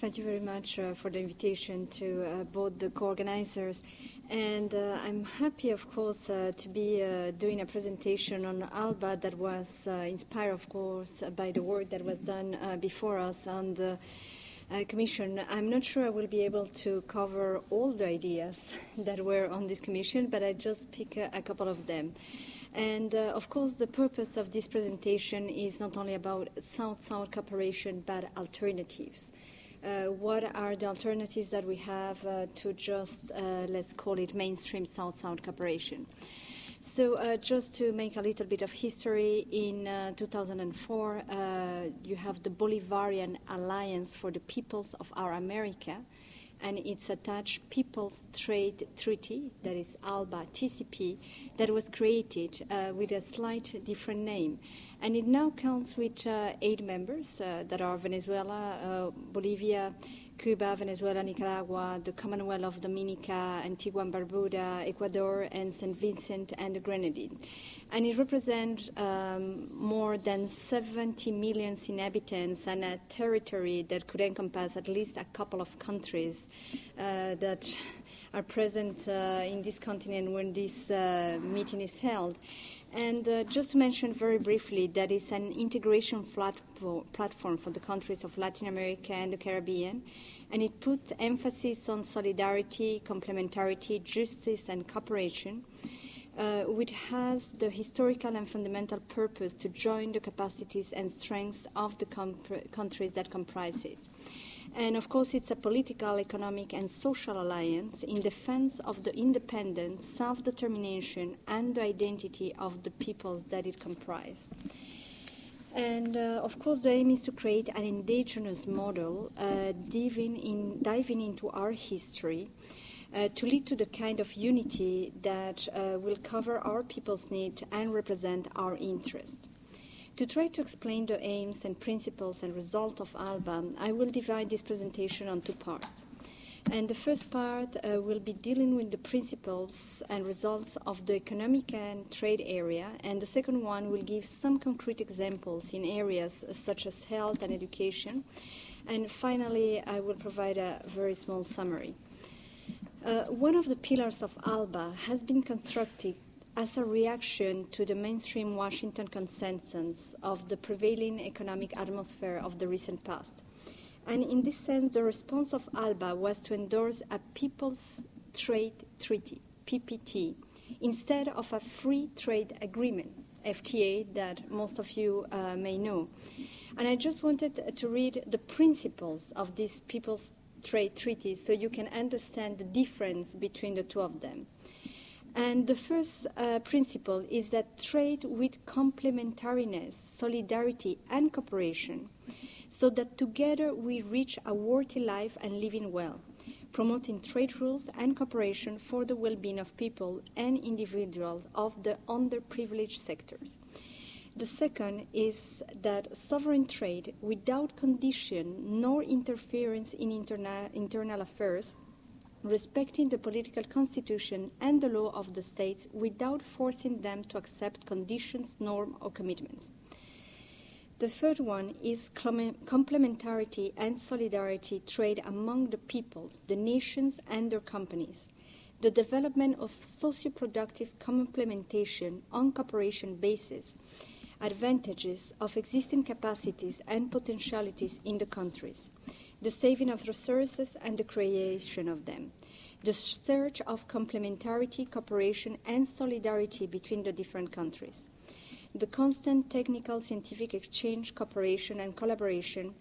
Thank you very much for the invitation to both the co-organizers. And I'm happy, of course, to be doing a presentation on ALBA that was inspired, of course, by the work that was done before us on the Commission. I'm not sure I will be able to cover all the ideas that were on this Commission, but I just pick a couple of them. And, of course, the purpose of this presentation is not only about South-South cooperation, but alternatives. What are the alternatives that we have to just, let's call it, mainstream South-South cooperation? So just to make a little bit of history, in 2004, you have the Bolivarian Alliance for the Peoples of Our America, and its attached People's Trade Treaty, that is ALBA, TCP, that was created with a slight different name. And it now counts with 8 members that are Venezuela, Bolivia, Cuba, Venezuela, Nicaragua, the Commonwealth of Dominica, Antigua and Barbuda, Ecuador, and St. Vincent and the Grenadines. And it represents more than 70 million inhabitants and a territory that could encompass at least a couple of countries that are present in this continent when this meeting is held. And just to mention very briefly, that is an integration platform for the countries of Latin America and the Caribbean, and it puts emphasis on solidarity, complementarity, justice, and cooperation, which has the historical and fundamental purpose to join the capacities and strengths of the countries that comprise it. And, of course, it's a political, economic, and social alliance in defense of the independence, self-determination, and the identity of the peoples that it comprises. And, of course, the aim is to create an indigenous model, diving into our history, to lead to the kind of unity that will cover our people's needs and represent our interests. To try to explain the aims and principles and results of ALBA, I will divide this presentation on 2 parts. And the first part will be dealing with the principles and results of the economic and trade area, and the second one will give some concrete examples in areas such as health and education. And finally, I will provide a very small summary. One of the pillars of ALBA has been constructed as a reaction to the mainstream Washington consensus of the prevailing economic atmosphere of the recent past. And in this sense, the response of ALBA was to endorse a People's Trade Treaty, PPT, instead of a Free Trade Agreement, FTA, that most of you may know. And I just wanted to read the principles of this People's Trade Treaty so you can understand the difference between the two of them. And the first principle is that trade with complementariness, solidarity, and cooperation, so that together we reach a worthy life and living well, promoting trade rules and cooperation for the well-being of people and individuals of the underprivileged sectors. The second is that sovereign trade without condition nor interference in internal affairs, respecting the political constitution and the law of the states without forcing them to accept conditions, norms, or commitments. The third one is complementarity and solidarity trade among the peoples, the nations, and their companies. The development of socio-productive complementation on cooperation basis, advantages of existing capacities and potentialities in the countries, the saving of resources and the creation of them, the search of complementarity, cooperation, and solidarity between the different countries, the constant technical scientific exchange, cooperation, and collaboration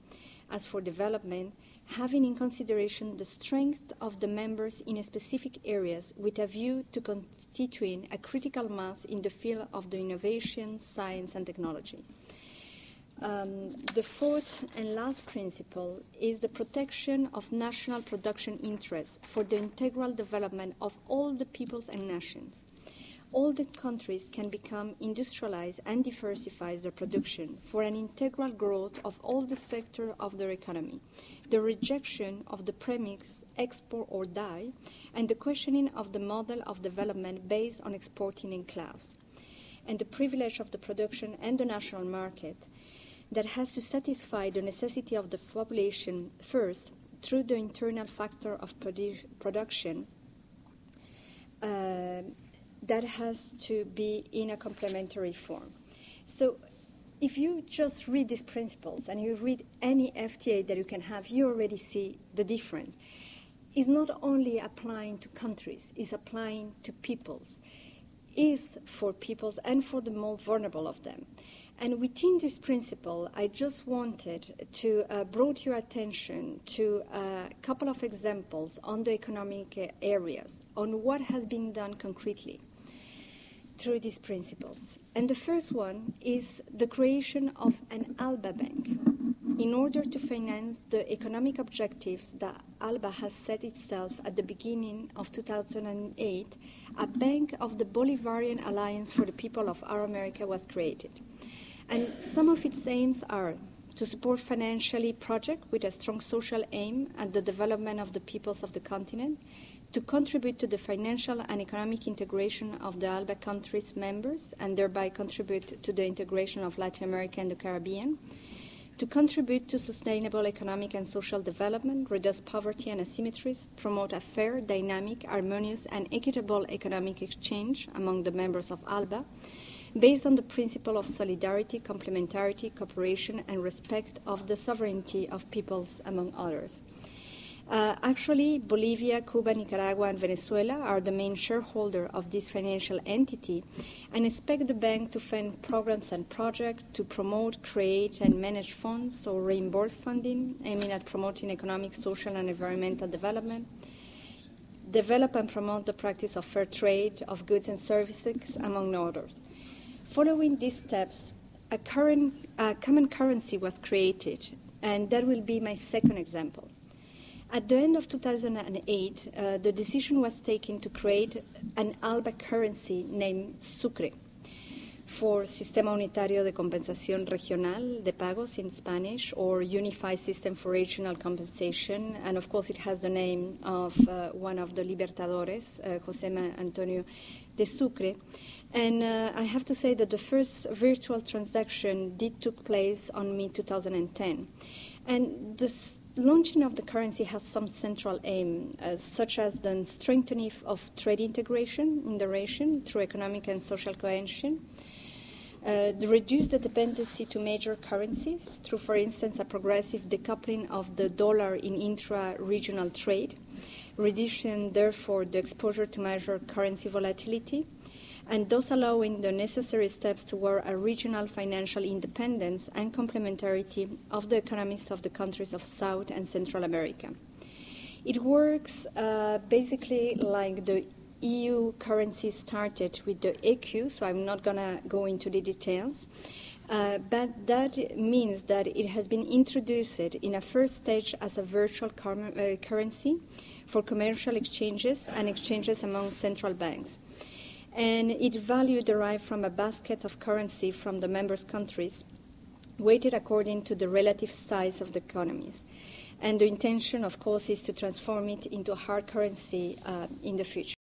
as for development, having in consideration the strength of the members in specific areas with a view to constituting a critical mass in the field of the innovation, science, and technology. The fourth and last principle is the protection of national production interests for the integral development of all the peoples and nations. All the countries can become industrialized and diversify their production for an integral growth of all the sectors of their economy, the rejection of the premise export or die, and the questioning of the model of development based on exporting in class, and the privilege of the production and the national market that has to satisfy the necessity of the population first, through the internal factor of production, that has to be in a complementary form. So if you just read these principles and you read any FTA that you can have, you already see the difference. It's not only applying to countries, it's applying to peoples. It's for peoples and for the more vulnerable of them. And within this principle, I just wanted to draw your attention to a couple of examples on the economic areas, on what has been done concretely through these principles. And the first one is the creation of an ALBA bank in order to finance the economic objectives that ALBA has set itself at the beginning of 2008. A bank of the Bolivarian Alliance for the People of Our America was created. And some of its aims are to support financially projects with a strong social aim at the development of the peoples of the continent, to contribute to the financial and economic integration of the ALBA countries' members and thereby contribute to the integration of Latin America and the Caribbean, to contribute to sustainable economic and social development, reduce poverty and asymmetries, promote a fair, dynamic, harmonious, and equitable economic exchange among the members of ALBA, based on the principle of solidarity, complementarity, cooperation, and respect of the sovereignty of peoples, among others. Actually, Bolivia, Cuba, Nicaragua, and Venezuela are the main shareholder of this financial entity and expect the bank to fund programs and projects to promote, create, and manage funds or reimburse funding, aiming at promoting economic, social, and environmental development, develop and promote the practice of fair trade of goods and services, among others. Following these steps, a common currency was created, and that will be my second example. At the end of 2008, the decision was taken to create an ALBA currency named Sucre, for Sistema Unitario de Compensación Regional de Pagos in Spanish, or Unified System for Regional Compensation, and of course it has the name of one of the Libertadores, José Antonio de Sucre. And I have to say that the first virtual transaction took place on mid-2010. And the launching of the currency has some central aim, such as the strengthening of trade integration in the region through economic and social cohesion, reduce the dependency to major currencies through, for instance, a progressive decoupling of the dollar in intra-regional trade, reducing, therefore, the exposure to major currency volatility, and thus allowing the necessary steps toward a regional financial independence and complementarity of the economies of the countries of South and Central America. It works basically like the EU currency started with the ECU, so I'm not going to go into the details, but that means that it has been introduced in a first stage as a virtual currency for commercial exchanges and exchanges among central banks. And its value derived from a basket of currency from the member countries, weighted according to the relative size of the economies. And the intention, of course, is to transform it into a hard currency in the future.